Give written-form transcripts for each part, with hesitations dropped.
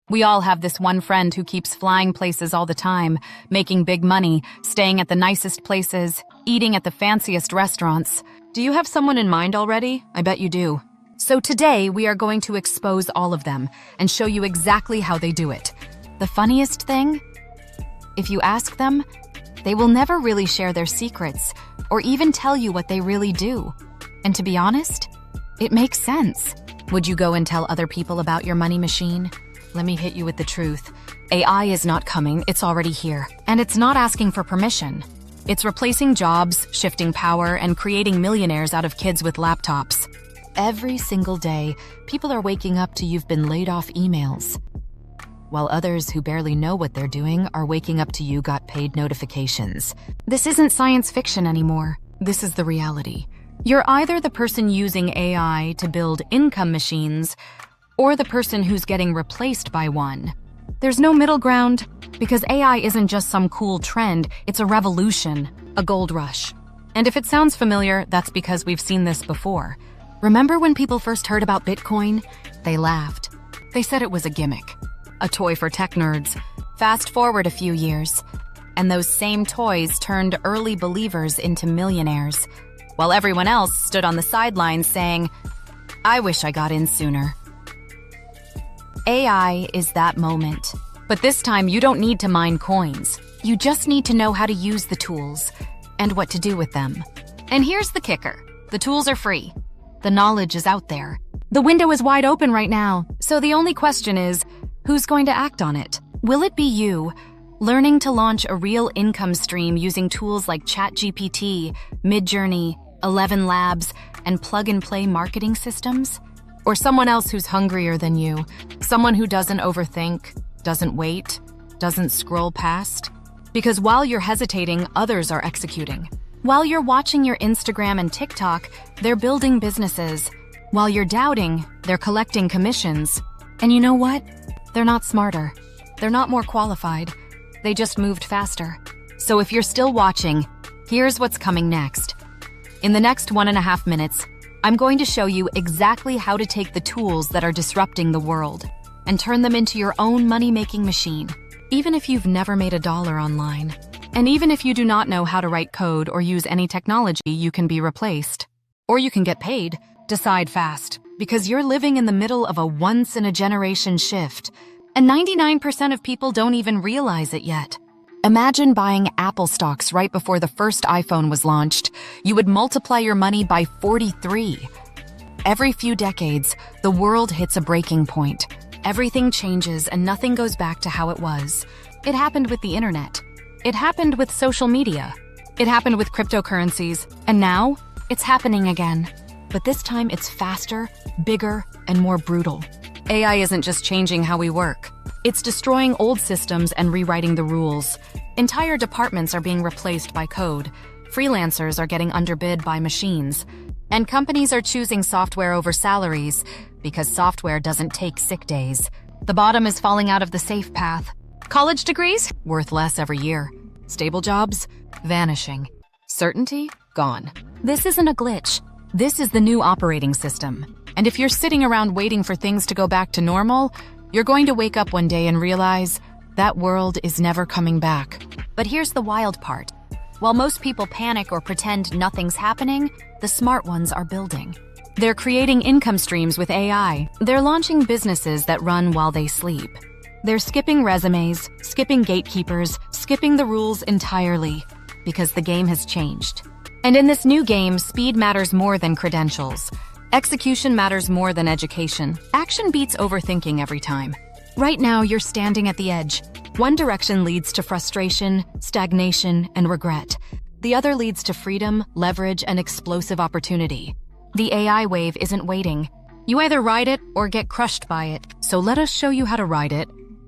We all have this one friend who keeps flying places all the time, making big money, staying at the nicest places, eating at the fanciest restaurants. Do you have someone in mind already? I bet you do. So today, we are going to expose all of them and show you exactly how they do it. The funniest thing? If you ask them, they will never really share their secrets or even tell you what they really do. And to be honest, it makes sense. Would you go and tell other people about your money machine? Let me hit you with the truth. AI is not coming, it's already here. And it's not asking for permission. It's replacing jobs, shifting power, and creating millionaires out of kids with laptops. Every single day, people are waking up to "you've been laid off" emails, while others who barely know what they're doing are waking up to "you got paid" notifications. This isn't science fiction anymore. This is the reality. You're either the person using AI to build income machines, or the person who's getting replaced by one. There's no middle ground, because AI isn't just some cool trend, it's a revolution, a gold rush. And if it sounds familiar, that's because we've seen this before. Remember when people first heard about Bitcoin? They laughed. They said it was a gimmick, a toy for tech nerds. Fast forward a few years, and those same toys turned early believers into millionaires, while everyone else stood on the sidelines saying, "I wish I got in sooner." AI is that moment. But this time, you don't need to mine coins. You just need to know how to use the tools and what to do with them. And here's the kicker. The tools are free. The knowledge is out there. The window is wide open right now. So the only question is, who's going to act on it? Will it be you, learning to launch a real income stream using tools like ChatGPT, Midjourney, 11 Labs, and plug-and-play marketing systems? Or someone else who's hungrier than you, someone who doesn't overthink, doesn't wait, doesn't scroll past? Because while you're hesitating, others are executing. While you're watching your Instagram and TikTok, they're building businesses. While you're doubting, they're collecting commissions. And you know what? They're not smarter. They're not more qualified. They just moved faster. So if you're still watching, here's what's coming next. In the next 1.5 minutes, I'm going to show you exactly how to take the tools that are disrupting the world and turn them into your own money-making machine, even if you've never made $1 online. And even if you do not know how to write code or use any technology, you can be replaced. Or you can get paid. Decide fast, because you're living in the middle of a once-in-a-generation shift, and 99% of people don't even realize it yet. Imagine buying Apple stocks right before the first iPhone was launched. You would multiply your money by 43. Every few decades, the world hits a breaking point. Everything changes and nothing goes back to how it was. It happened with the internet. It happened with social media. It happened with cryptocurrencies. And now, it's happening again. But this time it's faster, bigger, and more brutal. AI isn't just changing how we work. It's destroying old systems and rewriting the rules. Entire departments are being replaced by code. Freelancers are getting underbid by machines. And companies are choosing software over salaries because software doesn't take sick days. The bottom is falling out of the safe path. College degrees? Worth less every year. Stable jobs? Vanishing. Certainty? Gone. This isn't a glitch. This is the new operating system. And if you're sitting around waiting for things to go back to normal, you're going to wake up one day and realize that world is never coming back. But here's the wild part. While most people panic or pretend nothing's happening, the smart ones are building. They're creating income streams with AI. They're launching businesses that run while they sleep. They're skipping resumes, skipping gatekeepers, skipping the rules entirely, because the game has changed. And in this new game, speed matters more than credentials. Execution matters more than education. Action beats overthinking every time. Right now, you're standing at the edge. One direction leads to frustration, stagnation, and regret. The other leads to freedom, leverage, and explosive opportunity. The AI wave isn't waiting. You either ride it or get crushed by it. So let us show you how to ride it.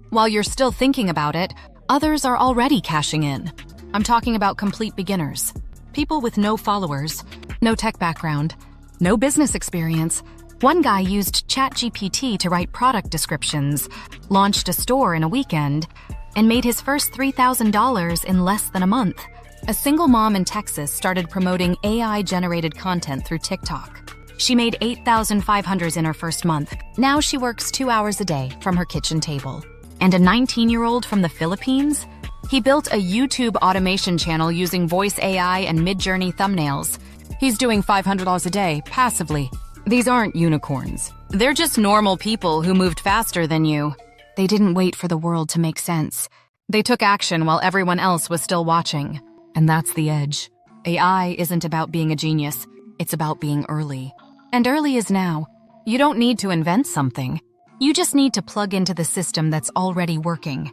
While you're still thinking about it, others are already cashing in. I'm talking about complete beginners. People with no followers, no tech background, no business experience. One guy used ChatGPT to write product descriptions, launched a store in a weekend, and made his first $3,000 in less than a month. A single mom in Texas started promoting AI-generated content through TikTok. She made 8,500 in her first month. Now she works 2 hours a day from her kitchen table. And a 19-year-old from the Philippines? He built a YouTube automation channel using voice AI and Midjourney thumbnails. He's doing $500 a day, passively. These aren't unicorns. They're just normal people who moved faster than you. They didn't wait for the world to make sense. They took action while everyone else was still watching. And that's the edge. AI isn't about being a genius. It's about being early. And early is now. You don't need to invent something. You just need to plug into the system that's already working.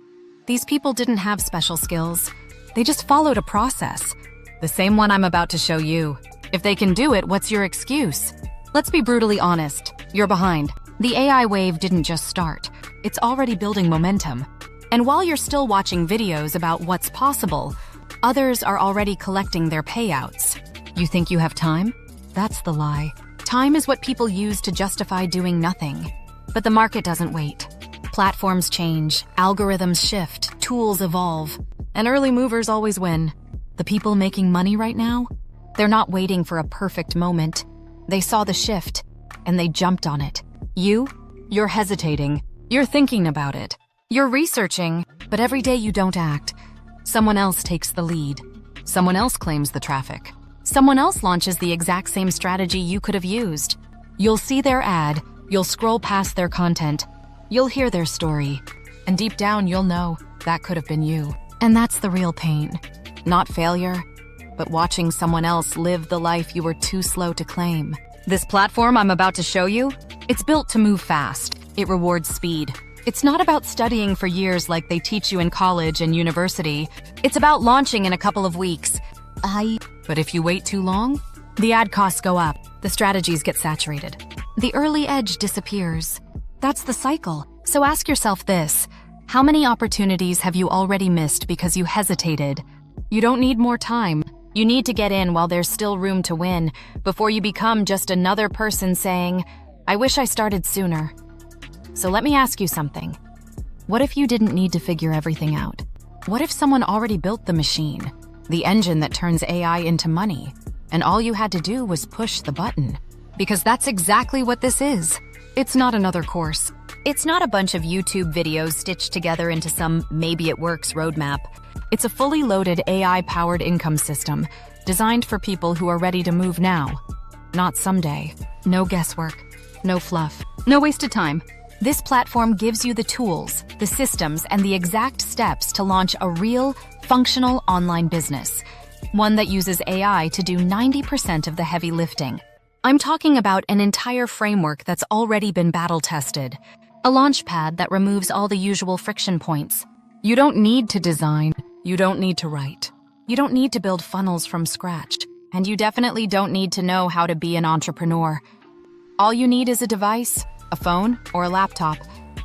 These people didn't have special skills. They just followed a process. The same one I'm about to show you. If they can do it, what's your excuse? Let's be brutally honest. You're behind. The AI wave didn't just start. It's already building momentum. And while you're still watching videos about what's possible, others are already collecting their payouts. You think you have time? That's the lie. Time is what people use to justify doing nothing. But the market doesn't wait. Platforms change, algorithms shift, tools evolve, and early movers always win. The people making money right now? They're not waiting for a perfect moment. They saw the shift, and they jumped on it. You're hesitating. You're thinking about it. You're researching, but every day you don't act. Someone else takes the lead. Someone else claims the traffic. Someone else launches the exact same strategy you could have used. You'll see their ad, you'll scroll past their content, you'll hear their story, and deep down you'll know that could have been you. And that's the real pain. Not failure, but watching someone else live the life you were too slow to claim. This platform I'm about to show you, it's built to move fast. It rewards speed. It's not about studying for years like they teach you in college and university. It's about launching in a couple of weeks. But if you wait too long, the ad costs go up, the strategies get saturated. The early edge disappears. That's the cycle. So ask yourself this: how many opportunities have you already missed because you hesitated? You don't need more time. You need to get in while there's still room to win, before you become just another person saying, "I wish I started sooner." So let me ask you something. What if you didn't need to figure everything out? What if someone already built the machine, the engine that turns AI into money, and all you had to do was push the button? Because that's exactly what this is. It's not another course. It's not a bunch of YouTube videos stitched together into some maybe it works roadmap. It's a fully loaded AI-powered income system designed for people who are ready to move now, not someday. No guesswork, no fluff, no wasted time. This platform gives you the tools, the systems, and the exact steps to launch a real, functional online business. One that uses AI to do 90% of the heavy lifting. I'm talking about an entire framework that's already been battle-tested. A launchpad that removes all the usual friction points. You don't need to design. You don't need to write. You don't need to build funnels from scratch. And you definitely don't need to know how to be an entrepreneur. All you need is a device, a phone, or a laptop,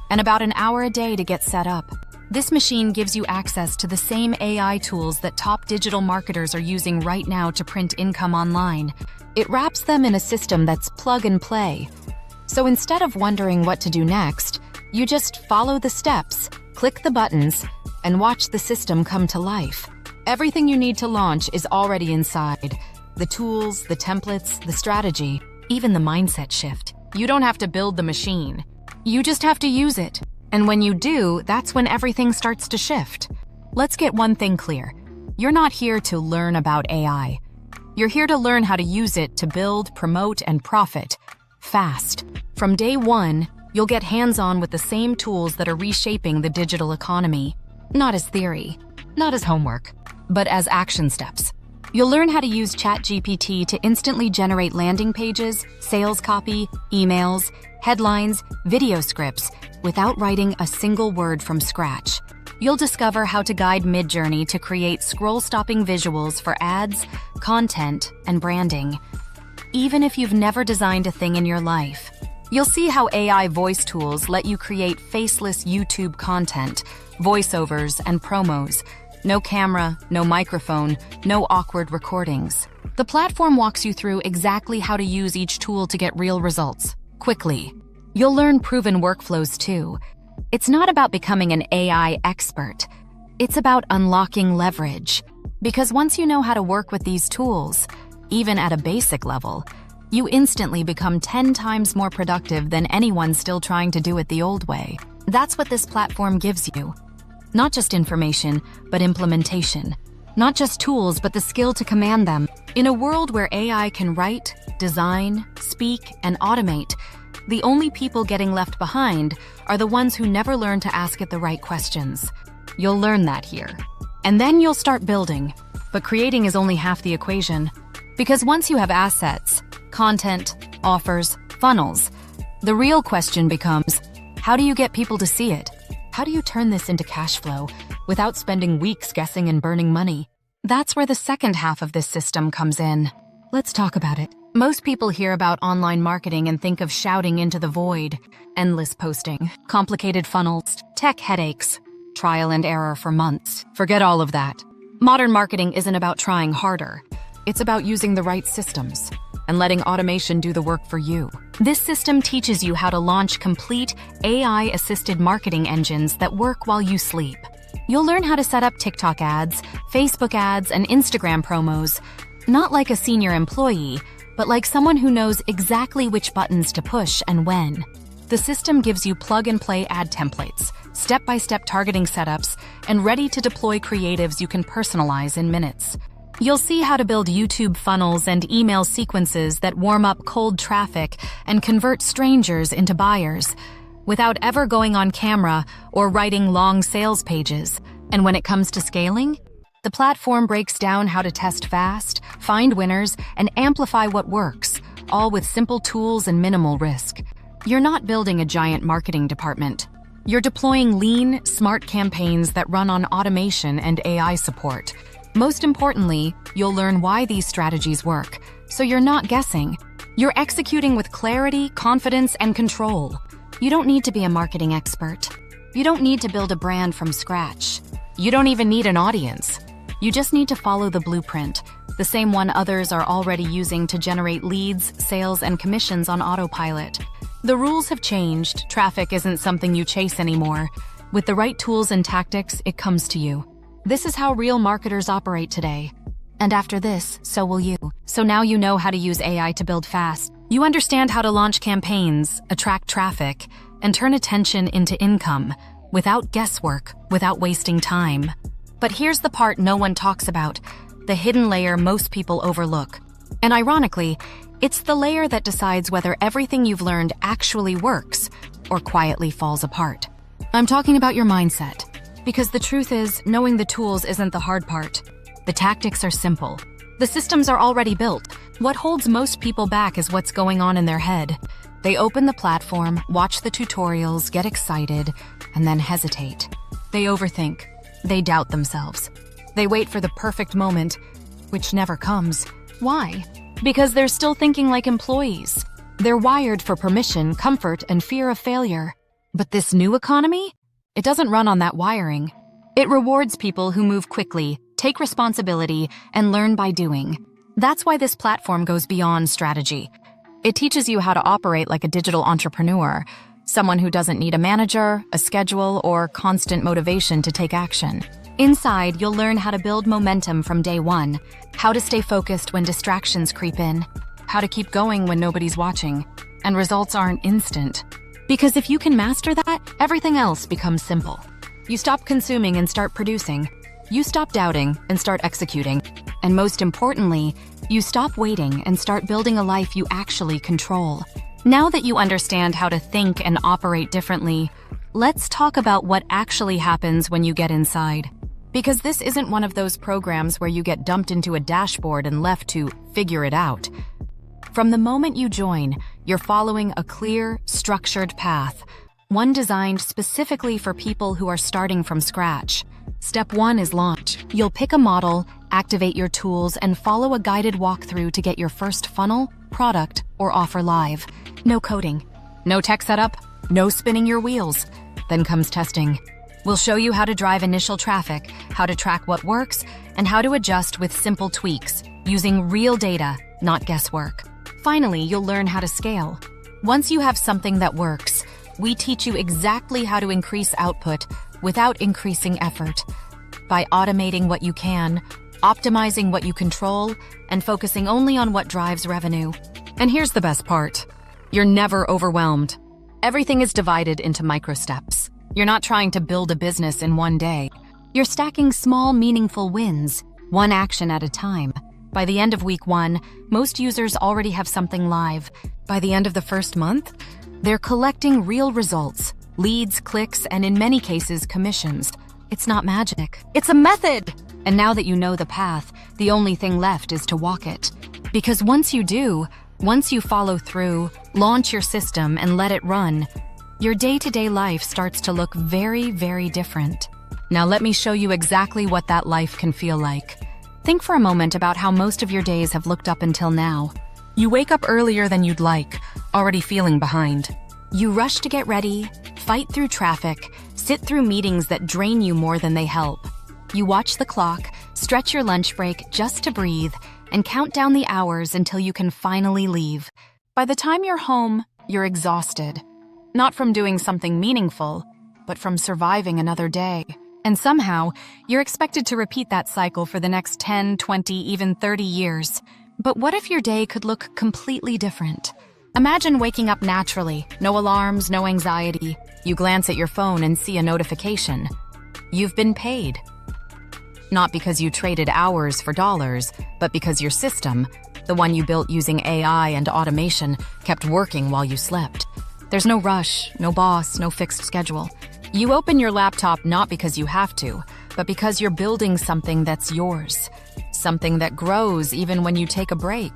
and about an hour a day to get set up. This machine gives you access to the same AI tools that top digital marketers are using right now to print income online. It wraps them in a system that's plug and play. So instead of wondering what to do next, you just follow the steps, click the buttons, and watch the system come to life. Everything you need to launch is already inside. The tools, the templates, the strategy, even the mindset shift. You don't have to build the machine. You just have to use it. And when you do, that's when everything starts to shift. Let's get one thing clear. You're not here to learn about AI. You're here to learn how to use it to build, promote, and profit fast. From day one, you'll get hands-on with the same tools that are reshaping the digital economy. Not as theory, not as homework, but as action steps. You'll learn how to use ChatGPT to instantly generate landing pages, sales copy, emails, headlines, video scripts, without writing a single word from scratch. You'll discover how to guide Midjourney to create scroll-stopping visuals for ads, content, and branding. Even if you've never designed a thing in your life, you'll see how AI voice tools let you create faceless YouTube content, voiceovers, and promos. No camera, no microphone, no awkward recordings. The platform walks you through exactly how to use each tool to get real results, quickly. You'll learn proven workflows too. It's not about becoming an AI expert. It's about unlocking leverage. Because once you know how to work with these tools, even at a basic level, You instantly become 10 times more productive than anyone still trying to do it the old way. That's what this platform gives you. Not just information, but implementation. Not just tools, but the skill to command them. In a world where AI can write, design, speak, and automate, the only people getting left behind are the ones who never learn to ask it the right questions. You'll learn that here. And then you'll start building. But creating is only half the equation. Because once you have assets, content, offers, funnels, the real question becomes, how do you get people to see it? How do you turn this into cash flow without spending weeks guessing and burning money? That's where the second half of this system comes in. Let's talk about it. Most people hear about online marketing and think of shouting into the void, endless posting, complicated funnels, tech headaches, trial and error for months. Forget all of that. Modern marketing isn't about trying harder. It's about using the right systems and letting automation do the work for you. This system teaches you how to launch complete AI-assisted marketing engines that work while you sleep. You'll learn how to set up TikTok ads, Facebook ads, and Instagram promos, not like a senior employee, but like someone who knows exactly which buttons to push and when. The system gives you plug-and-play ad templates, step-by-step targeting setups, and ready-to-deploy creatives you can personalize in minutes. You'll see how to build YouTube funnels and email sequences that warm up cold traffic and convert strangers into buyers, without ever going on camera or writing long sales pages. And when it comes to scaling, the platform breaks down how to test fast, find winners, and amplify what works, all with simple tools and minimal risk. You're not building a giant marketing department. You're deploying lean, smart campaigns that run on automation and AI support. Most importantly, you'll learn why these strategies work, so you're not guessing. You're executing with clarity, confidence, and control. You don't need to be a marketing expert. You don't need to build a brand from scratch. You don't even need an audience. You just need to follow the blueprint, the same one others are already using to generate leads, sales, and commissions on autopilot. The rules have changed. Traffic isn't something you chase anymore. With the right tools and tactics, it comes to you. This is how real marketers operate today. And after this, so will you. So now you know how to use AI to build fast. You understand how to launch campaigns, attract traffic, and turn attention into income, without guesswork, without wasting time. But here's the part no one talks about, the hidden layer most people overlook. And ironically, it's the layer that decides whether everything you've learned actually works or quietly falls apart. I'm talking about your mindset. Because the truth is, knowing the tools isn't the hard part. The tactics are simple. The systems are already built. What holds most people back is what's going on in their head. They open the platform, watch the tutorials, get excited, and then hesitate. They overthink. They doubt themselves. They wait for the perfect moment, which never comes. Why? Because they're still thinking like employees. They're wired for permission, comfort, and fear of failure. But this new economy? It doesn't run on that wiring. It rewards people who move quickly, take responsibility, and learn by doing. That's why this platform goes beyond strategy. It teaches you how to operate like a digital entrepreneur, someone who doesn't need a manager, a schedule, or constant motivation to take action. Inside, you'll learn how to build momentum from day one, how to stay focused when distractions creep in, how to keep going when nobody's watching, and results aren't instant. Because if you can master that, everything else becomes simple. You stop consuming and start producing. You stop doubting and start executing. And most importantly, you stop waiting and start building a life you actually control. Now that you understand how to think and operate differently, let's talk about what actually happens when you get inside. Because this isn't one of those programs where you get dumped into a dashboard and left to figure it out. From the moment you join, you're following a clear, structured path, one designed specifically for people who are starting from scratch. Step 1 is launch. You'll pick a model, activate your tools, and follow a guided walkthrough to get your first funnel, product, or offer live. No coding, no tech setup, no spinning your wheels. Then comes testing. We'll show you how to drive initial traffic, how to track what works, and how to adjust with simple tweaks, using real data, not guesswork. Finally, you'll learn how to scale. Once you have something that works, we teach you exactly how to increase output without increasing effort. By automating what you can, optimizing what you control, and focusing only on what drives revenue. And here's the best part. You're never overwhelmed. Everything is divided into micro steps. You're not trying to build a business in one day. You're stacking small, meaningful wins, one action at a time. By the end of week 1, most users already have something live. By the end of the first month, they're collecting real results, leads, clicks, and in many cases, commissions. It's not magic. It's a method! And now that you know the path, the only thing left is to walk it. Because once you follow through, launch your system, and let it run, your day-to-day life starts to look very, very different. Now let me show you exactly what that life can feel like. Think for a moment about how most of your days have looked up until now. You wake up earlier than you'd like, already feeling behind. You rush to get ready, fight through traffic, sit through meetings that drain you more than they help. You watch the clock, stretch your lunch break just to breathe, and count down the hours until you can finally leave. By the time you're home, you're exhausted. Not from doing something meaningful, but from surviving another day. And somehow, you're expected to repeat that cycle for the next 10, 20, even 30 years. But what if your day could look completely different? Imagine waking up naturally, no alarms, no anxiety. You glance at your phone and see a notification. You've been paid. Not because you traded hours for dollars, but because your system, the one you built using AI and automation, kept working while you slept. There's no rush, no boss, no fixed schedule. You open your laptop not because you have to, but because you're building something that's yours. Something that grows even when you take a break.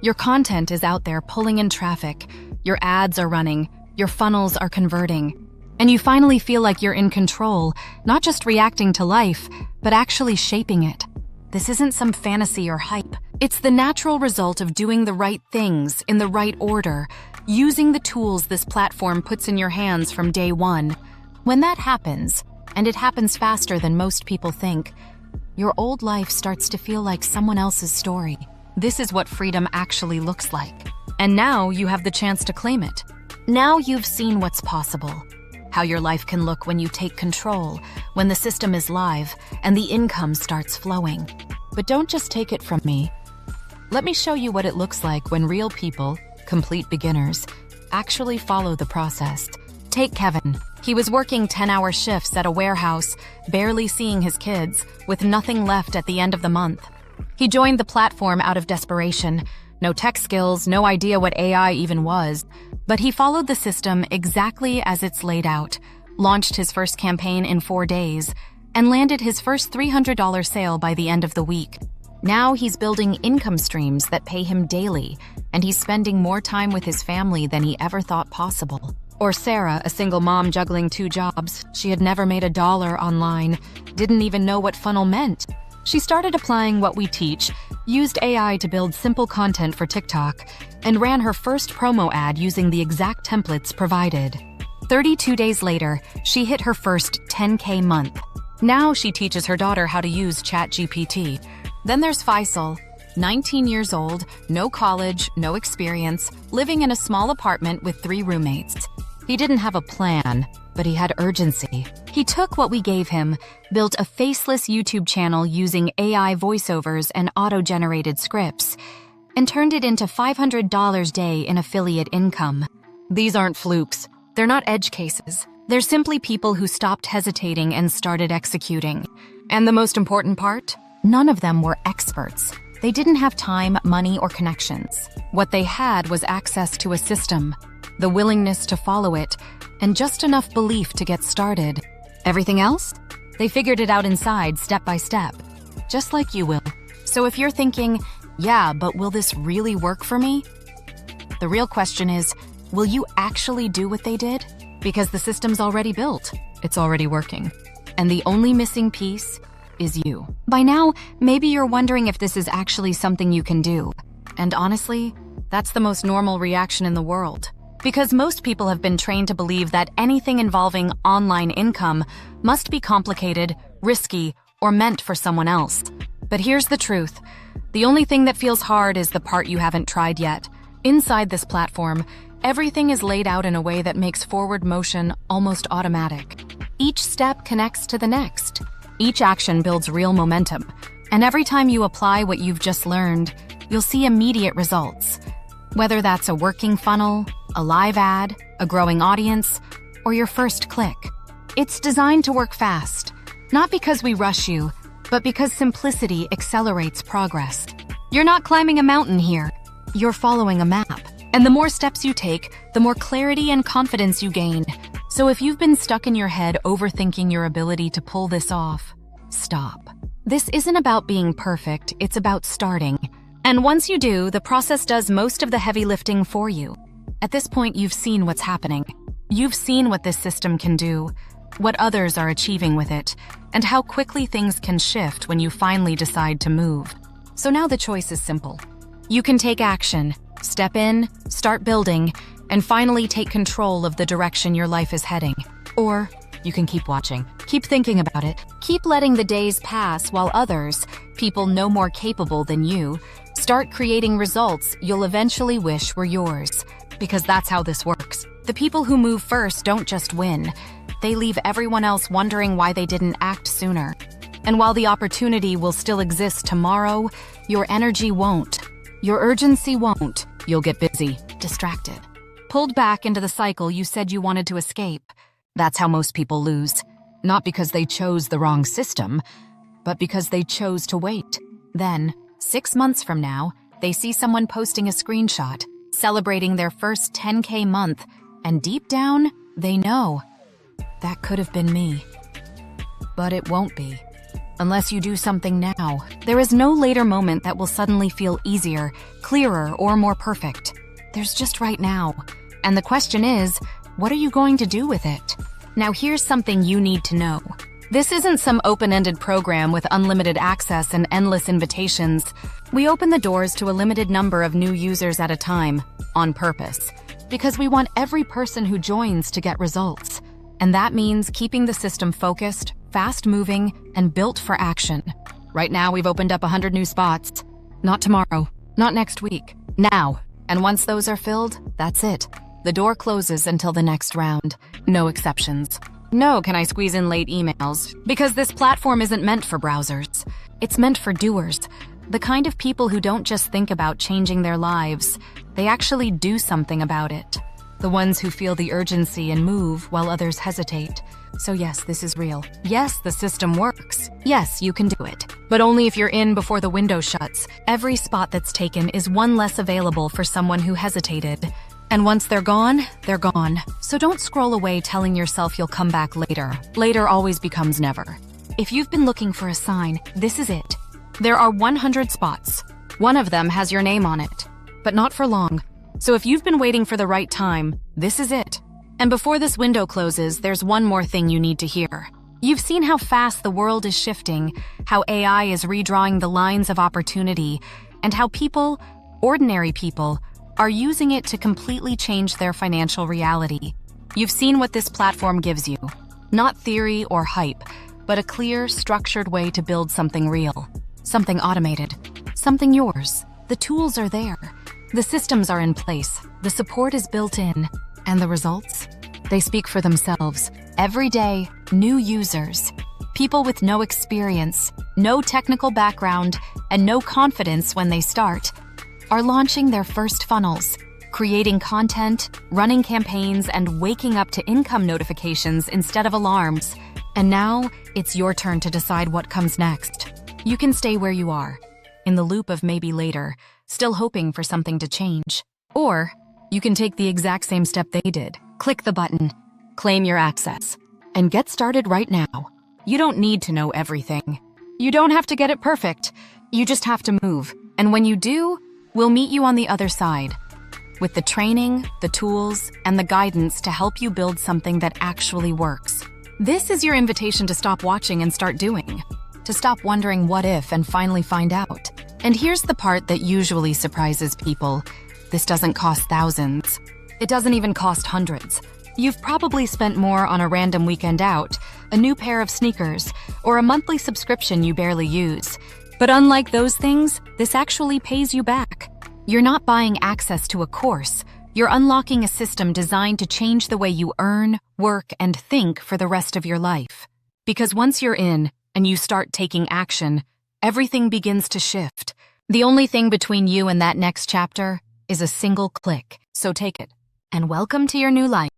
Your content is out there pulling in traffic. Your ads are running. Your funnels are converting. And you finally feel like you're in control, not just reacting to life, but actually shaping it. This isn't some fantasy or hype. It's the natural result of doing the right things in the right order, using the tools this platform puts in your hands from day one. When that happens, and it happens faster than most people think, your old life starts to feel like someone else's story. This is what freedom actually looks like. And now you have the chance to claim it. Now you've seen what's possible. How your life can look when you take control, when the system is live, and the income starts flowing. But don't just take it from me. Let me show you what it looks like when real people, complete beginners, actually follow the process. Take Kevin. He was working 10-hour shifts at a warehouse, barely seeing his kids, with nothing left at the end of the month. He joined the platform out of desperation. No tech skills, no idea what AI even was. But he followed the system exactly as it's laid out, launched his first campaign in 4 days, and landed his first $300 sale by the end of the week. Now he's building income streams that pay him daily, and he's spending more time with his family than he ever thought possible. Or Sarah, a single mom juggling 2 jobs. She had never made $1 online, didn't even know what funnel meant. She started applying what we teach, used AI to build simple content for TikTok, and ran her first promo ad using the exact templates provided. 32 days later, she hit her first 10K month. Now she teaches her daughter how to use ChatGPT. Then there's Faisal, 19 years old, no college, no experience, living in a small apartment with 3 roommates. He didn't have a plan, but he had urgency. He took what we gave him, built a faceless YouTube channel using AI voiceovers and auto-generated scripts, and turned it into $500 a day in affiliate income. These aren't flukes. They're not edge cases. They're simply people who stopped hesitating and started executing. And the most important part? None of them were experts. They didn't have time, money, or connections. What they had was access to a system, the willingness to follow it, and just enough belief to get started. Everything else? They figured it out inside, step by step. Just like you will. So if you're thinking, yeah, but will this really work for me? The real question is, will you actually do what they did? Because the system's already built. It's already working. And the only missing piece is you. By now, maybe you're wondering if this is actually something you can do. And honestly, that's the most normal reaction in the world. Because most people have been trained to believe that anything involving online income must be complicated, risky, or meant for someone else. But here's the truth. The only thing that feels hard is the part you haven't tried yet. Inside this platform, everything is laid out in a way that makes forward motion almost automatic. Each step connects to the next. Each action builds real momentum. And every time you apply what you've just learned, you'll see immediate results. Whether that's a working funnel, a live ad, a growing audience, or your first click. It's designed to work fast, not because we rush you, but because simplicity accelerates progress. You're not climbing a mountain here, you're following a map. And the more steps you take, the more clarity and confidence you gain. So if you've been stuck in your head overthinking your ability to pull this off, stop. This isn't about being perfect, it's about starting. And once you do, the process does most of the heavy lifting for you. At this point, you've seen what's happening. You've seen what this system can do, what others are achieving with it, and how quickly things can shift when you finally decide to move. So now the choice is simple. You can take action, step in, start building, and finally take control of the direction your life is heading. Or you can keep watching, keep thinking about it, keep letting the days pass while others, people no more capable than you, start creating results you'll eventually wish were yours. Because that's how this works. The people who move first don't just win, they leave everyone else wondering why they didn't act sooner. And while the opportunity will still exist tomorrow, your energy won't. Your urgency won't. You'll get busy, distracted, pulled back into the cycle you said you wanted to escape. That's how most people lose. Not because they chose the wrong system, but because they chose to wait. Then, 6 months from now, they see someone posting a screenshot, celebrating their first 10K month, and deep down, they know, that could have been me. But it won't be. Unless you do something now, there is no later moment that will suddenly feel easier, clearer, or more perfect. There's just right now. And the question is, what are you going to do with it? Now here's something you need to know. This isn't some open-ended program with unlimited access and endless invitations. We open the doors to a limited number of new users at a time, on purpose, because we want every person who joins to get results. And that means keeping the system focused, fast-moving, and built for action. Right now, we've opened up 100 new spots. Not tomorrow, not next week, now. And once those are filled, that's it. The door closes until the next round. No exceptions. No, can I squeeze in late emails? Because this platform isn't meant for browsers. It's meant for doers. The kind of people who don't just think about changing their lives, they actually do something about it. The ones who feel the urgency and move while others hesitate. So yes, this is real. Yes, the system works. Yes, you can do it. But only if you're in before the window shuts. Every spot that's taken is one less available for someone who hesitated. And once they're gone, they're gone. So don't scroll away telling yourself you'll come back later. Later always becomes never. If you've been looking for a sign, this is it. There are 100 spots. One of them has your name on it, but not for long. So if you've been waiting for the right time, this is it. And before this window closes, there's one more thing you need to hear. You've seen how fast the world is shifting, how AI is redrawing the lines of opportunity, and how people, ordinary people, are using it to completely change their financial reality. You've seen what this platform gives you. Not theory or hype, but a clear, structured way to build something real. Something automated. Something yours. The tools are there. The systems are in place. The support is built in. And the results? They speak for themselves. Every day, new users. People with no experience, no technical background, and no confidence when they start, are launching their first funnels, creating content, running campaigns, and waking up to income notifications instead of alarms. And now, it's your turn to decide what comes next. You can stay where you are, in the loop of maybe later, still hoping for something to change. Or, you can take the exact same step they did. Click the button, claim your access, and get started right now. You don't need to know everything. You don't have to get it perfect. You just have to move. And when you do, we'll meet you on the other side, with the training, the tools, and the guidance to help you build something that actually works. This is your invitation to stop watching and start doing, to stop wondering what if and finally find out. And here's the part that usually surprises people. This doesn't cost thousands. It doesn't even cost hundreds. You've probably spent more on a random weekend out, a new pair of sneakers, or a monthly subscription you barely use. But unlike those things, this actually pays you back. You're not buying access to a course. You're unlocking a system designed to change the way you earn, work, and think for the rest of your life. Because once you're in and you start taking action, everything begins to shift. The only thing between you and that next chapter is a single click, so take it. And welcome to your new life.